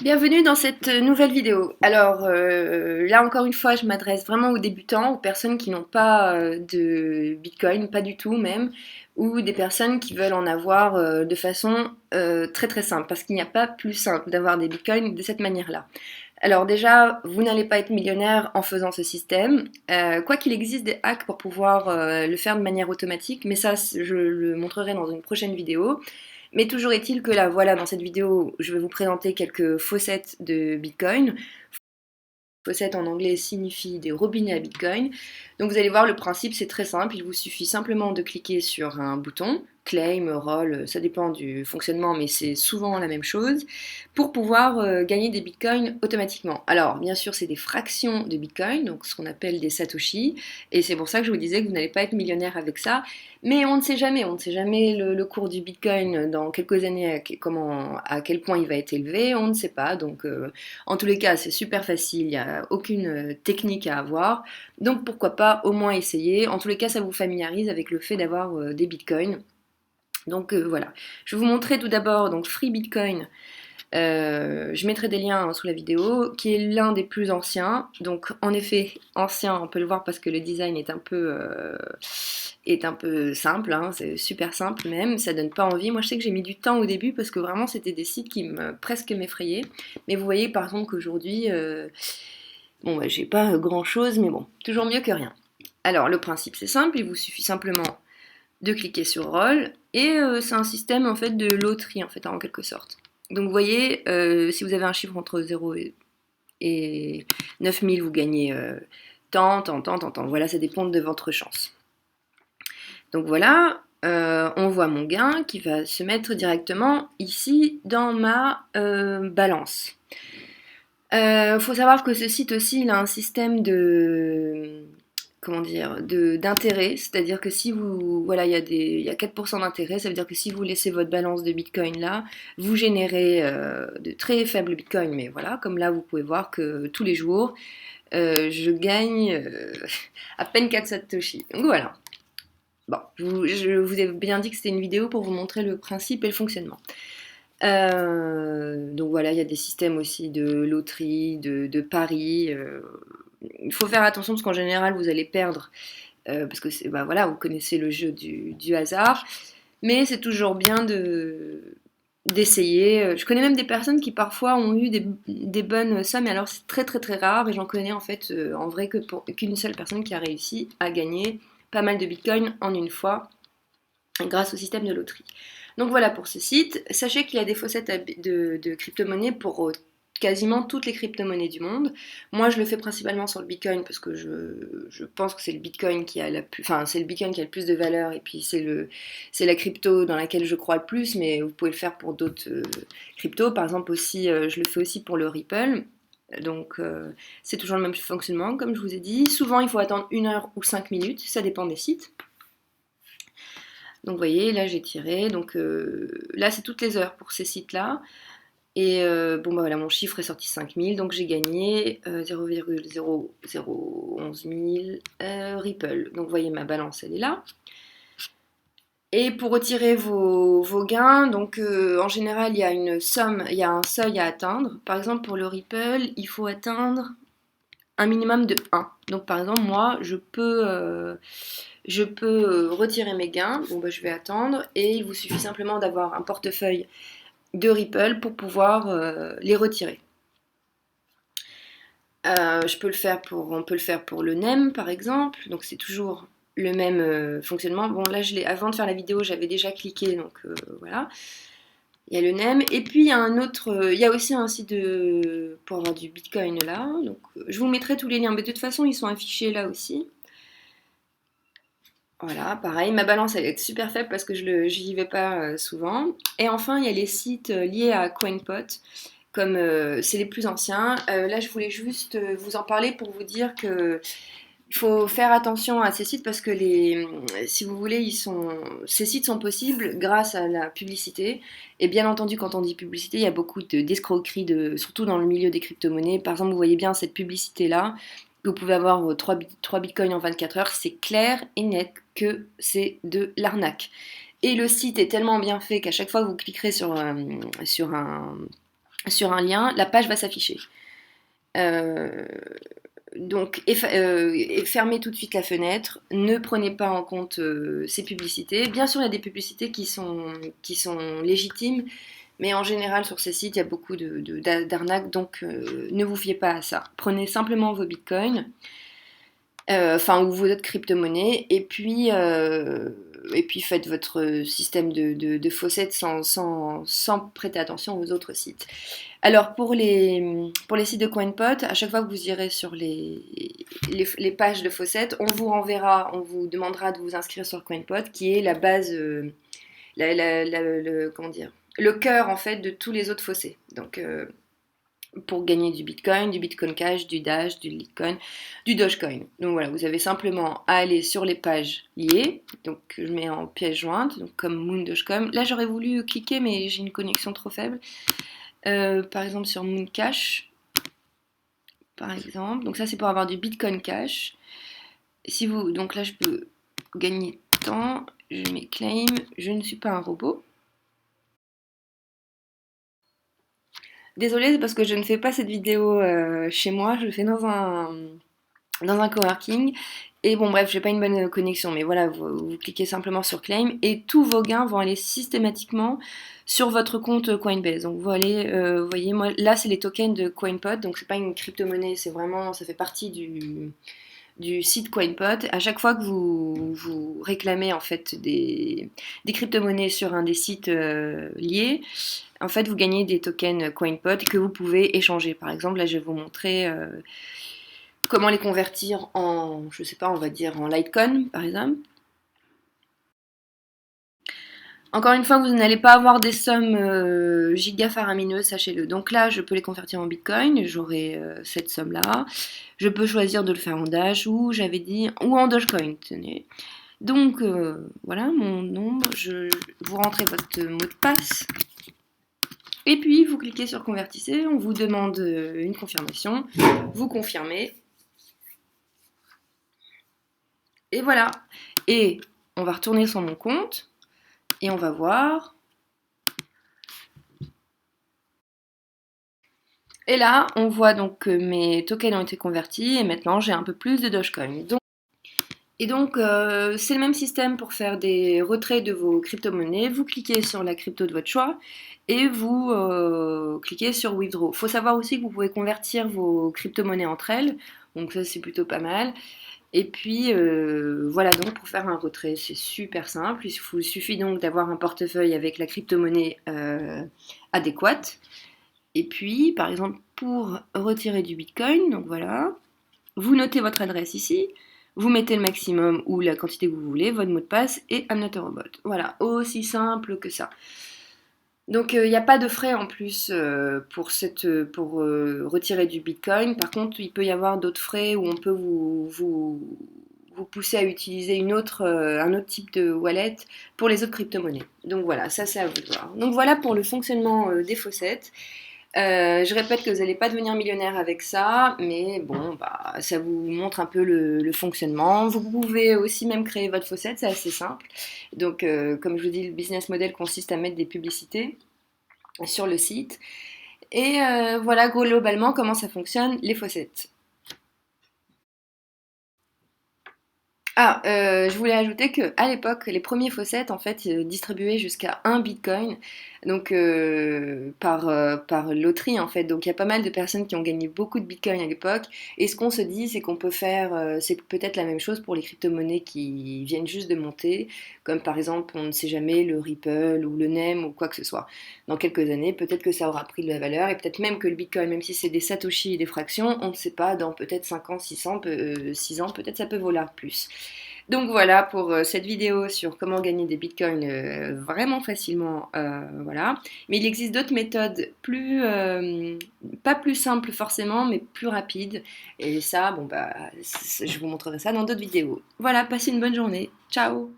Bienvenue dans cette nouvelle vidéo. Alors là encore une fois, je m'adresse vraiment aux débutants, aux personnes qui n'ont pas de Bitcoin, pas du tout même, ou des personnes qui veulent en avoir de façon très très simple, parce qu'il n'y a pas plus simple d'avoir des Bitcoins de cette manière-là. Alors déjà, vous n'allez pas être millionnaire en faisant ce système, quoi qu'il existe des hacks pour pouvoir le faire de manière automatique, mais ça je le montrerai dans une prochaine vidéo. Mais toujours est-il que là, voilà, dans cette vidéo, je vais vous présenter quelques faucettes de Bitcoin. Faucette en anglais signifie des robinets à Bitcoin. Donc vous allez voir, le principe c'est très simple, il vous suffit simplement de cliquer sur un bouton, claim, roll, ça dépend du fonctionnement, mais c'est souvent la même chose, pour pouvoir gagner des bitcoins automatiquement. Alors bien sûr c'est des fractions de bitcoin, donc ce qu'on appelle des satoshi, et c'est pour ça que je vous disais que vous n'allez pas être millionnaire avec ça, mais on ne sait jamais le cours du bitcoin dans quelques années, à quel point il va être élevé, on ne sait pas, donc en tous les cas, c'est super facile, il n'y a aucune technique à avoir. Donc pourquoi pas au moins essayer. En tous les cas, ça vous familiarise avec le fait d'avoir des bitcoins. Donc voilà. Je vais vous montrer tout d'abord donc Free Bitcoin. Je mettrai des liens sous la vidéo, qui est l'un des plus anciens. Donc en effet, ancien, on peut le voir parce que le design est un peu simple, hein, c'est super simple même, ça donne pas envie. Moi je sais que j'ai mis du temps au début parce que vraiment c'était des sites qui presque m'effrayaient. Mais vous voyez par exemple qu'aujourd'hui, bon bah, j'ai pas grand chose, mais bon, toujours mieux que rien. Alors le principe c'est simple, il vous suffit simplement de cliquer sur Roll et c'est un système en fait de loterie en fait en quelque sorte. Donc vous voyez, si vous avez un chiffre entre 0 et 9000, vous gagnez tant. Voilà, ça dépend de votre chance. Donc voilà, on voit mon gain qui va se mettre directement ici dans ma balance. Faut savoir que ce site aussi, il a un système de comment dire, d'intérêt, c'est-à-dire que si vous, voilà, il y a 4% d'intérêt, ça veut dire que si vous laissez votre balance de Bitcoin là, vous générez de très faibles Bitcoins, mais voilà, comme là vous pouvez voir que tous les jours, je gagne à peine 4 Satoshi. Donc voilà. Bon, je vous ai bien dit que c'était une vidéo pour vous montrer le principe et le fonctionnement. Donc voilà, il y a des systèmes aussi de loterie, de paris. Il faut faire attention parce qu'en général, vous allez perdre parce que bah voilà, vous connaissez le jeu du hasard. Mais c'est toujours bien d'essayer. Je connais même des personnes qui parfois ont eu des bonnes sommes, et alors c'est très très très rare, et j'en connais en fait en vrai qu'une seule personne qui a réussi à gagner pas mal de bitcoin en une fois grâce au système de loterie. Donc voilà pour ce site. Sachez qu'il y a des faucettes de crypto-monnaies pour quasiment toutes les crypto-monnaies du monde. Moi, je le fais principalement sur le Bitcoin parce que je pense que c'est le Bitcoin qui a c'est le Bitcoin qui a le plus de valeur, et puis c'est la crypto dans laquelle je crois le plus. Mais vous pouvez le faire pour d'autres cryptos. Par exemple aussi, je le fais aussi pour le Ripple. Donc c'est toujours le même fonctionnement, comme je vous ai dit. Souvent, il faut attendre 1 heure ou 5 minutes, ça dépend des sites. Donc vous voyez, là j'ai tiré, donc là c'est toutes les heures pour ces sites-là. Et bon bah voilà, mon chiffre est sorti 5000, donc j'ai gagné 0,0011 000 Ripple. Donc vous voyez, ma balance elle est là. Et pour retirer vos gains, donc en général il y a une somme, il y a un seuil à atteindre. Par exemple pour le Ripple, il faut atteindre un minimum de 1. Donc par exemple moi je peux retirer mes gains. Bon bah je vais attendre, et il vous suffit simplement d'avoir un portefeuille de Ripple pour pouvoir les retirer. On peut le faire pour le NEM par exemple, donc c'est toujours le même fonctionnement. Bon là avant de faire la vidéo j'avais déjà cliqué, donc voilà. Il y a le NEM, et puis il y a il y a aussi un site pour avoir du Bitcoin là. Donc je vous mettrai tous les liens, mais de toute façon ils sont affichés là aussi. Voilà, pareil, ma balance elle est super faible parce que j'y vais pas souvent. Et enfin, il y a les sites liés à CoinPot, comme c'est les plus anciens. Là, je voulais juste vous en parler pour vous dire que il faut faire attention à ces sites parce que si vous voulez, ces sites sont possibles grâce à la publicité. Et bien entendu, quand on dit publicité, il y a beaucoup d'escroqueries, surtout dans le milieu des crypto-monnaies. Par exemple, vous voyez bien cette publicité-là. Vous pouvez avoir 3 bitcoins en 24 heures. C'est clair et net que c'est de l'arnaque. Et le site est tellement bien fait qu'à chaque fois que vous cliquerez sur un sur un lien, la page va s'afficher. Euh, donc, fermez tout de suite la fenêtre, ne prenez pas en compte ces publicités. Bien sûr, il y a des publicités qui sont légitimes, mais en général, sur ces sites, il y a beaucoup d'arnaques, donc ne vous fiez pas à ça. Prenez simplement vos bitcoins, enfin, ou vos autres crypto-monnaies, et puis faites votre système de faucette sans prêter attention aux autres sites. Alors, pour les sites de CoinPot, à chaque fois que vous irez sur les pages de faucette, on vous demandera de vous inscrire sur CoinPot, qui est la base, comment dire, le cœur en fait de tous les autres faucets. Donc, pour gagner du Bitcoin Cash, du Dash, du Litecoin, du Dogecoin. Donc voilà, vous avez simplement à aller sur les pages liées. Donc je mets en pièce jointe, donc comme Moon Dogecoin. Là j'aurais voulu cliquer, mais j'ai une connexion trop faible. Par exemple sur Moon Cash, par exemple. Donc ça c'est pour avoir du Bitcoin Cash. Donc là je peux gagner temps. Je mets claim. Je ne suis pas un robot. Désolée, c'est parce que je ne fais pas cette vidéo chez moi, je le fais dans un coworking. Et bon, bref, j'ai pas une bonne connexion, mais voilà, vous cliquez simplement sur Claim et tous vos gains vont aller systématiquement sur votre compte Coinbase. Donc, vous voyez, moi, là, c'est les tokens de CoinPod, donc c'est pas une crypto-monnaie, c'est vraiment, ça fait partie du site CoinPod. À chaque fois que vous réclamez en fait des crypto-monnaies sur un des sites liés, en fait, vous gagnez des tokens CoinPod que vous pouvez échanger. Par exemple, là, je vais vous montrer comment les convertir en, je sais pas, on va dire en Litecoin, par exemple. Encore une fois, vous n'allez pas avoir des sommes giga faramineuses, sachez-le. Donc là, je peux les convertir en Bitcoin, j'aurai cette somme-là. Je peux choisir de le faire en Dash ou j'avais dit ou en Dogecoin. Tenez. Donc voilà mon nombre. Vous rentrez votre mot de passe. Et puis vous cliquez sur convertissez, on vous demande une confirmation, vous confirmez. Et voilà. Et on va retourner sur mon compte et on va voir. Et là, on voit donc que mes tokens ont été convertis et maintenant j'ai un peu plus de Dogecoin. Donc, c'est le même système pour faire des retraits de vos crypto-monnaies. Vous cliquez sur la crypto de votre choix et vous cliquez sur Withdraw. Il faut savoir aussi que vous pouvez convertir vos crypto-monnaies entre elles. Donc ça, c'est plutôt pas mal. Et puis, voilà, donc pour faire un retrait, c'est super simple. Il vous suffit donc d'avoir un portefeuille avec la crypto-monnaie adéquate. Et puis, par exemple, pour retirer du Bitcoin, donc voilà, vous notez votre adresse ici, vous mettez le maximum ou la quantité que vous voulez, votre mot de passe et I'm not a robot. Voilà, aussi simple que ça. Donc il n'y a pas de frais en plus pour retirer du Bitcoin. Par contre, il peut y avoir d'autres frais où on peut vous pousser à utiliser un autre type de wallet pour les autres crypto-monnaies. Donc voilà, ça c'est à vous de voir. Donc voilà pour le fonctionnement des faucettes. Je répète que vous n'allez pas devenir millionnaire avec ça, mais bon, bah, ça vous montre un peu le fonctionnement. Vous pouvez aussi même créer votre faucette, c'est assez simple. Donc, comme je vous dis, le business model consiste à mettre des publicités sur le site. Et voilà globalement comment ça fonctionne, les faucettes. Je voulais ajouter que à l'époque, les premiers faucettes en fait distribuaient jusqu'à un bitcoin, donc par loterie en fait. Donc il y a pas mal de personnes qui ont gagné beaucoup de bitcoin à l'époque. Et ce qu'on se dit, c'est qu'on peut faire, c'est peut-être la même chose pour les crypto-monnaies qui viennent juste de monter, comme par exemple, on ne sait jamais le Ripple ou le NEM ou quoi que ce soit. Dans quelques années, peut-être que ça aura pris de la valeur et peut-être même que le bitcoin, même si c'est des satoshi et des fractions, on ne sait pas, dans peut-être 5 ans, 6 ans, peut-être ça peut valoir plus. Donc voilà pour cette vidéo sur comment gagner des bitcoins vraiment facilement. Voilà. Mais il existe d'autres méthodes pas plus simples forcément, mais plus rapides. Et ça, bon bah, je vous montrerai ça dans d'autres vidéos. Voilà, passez une bonne journée. Ciao!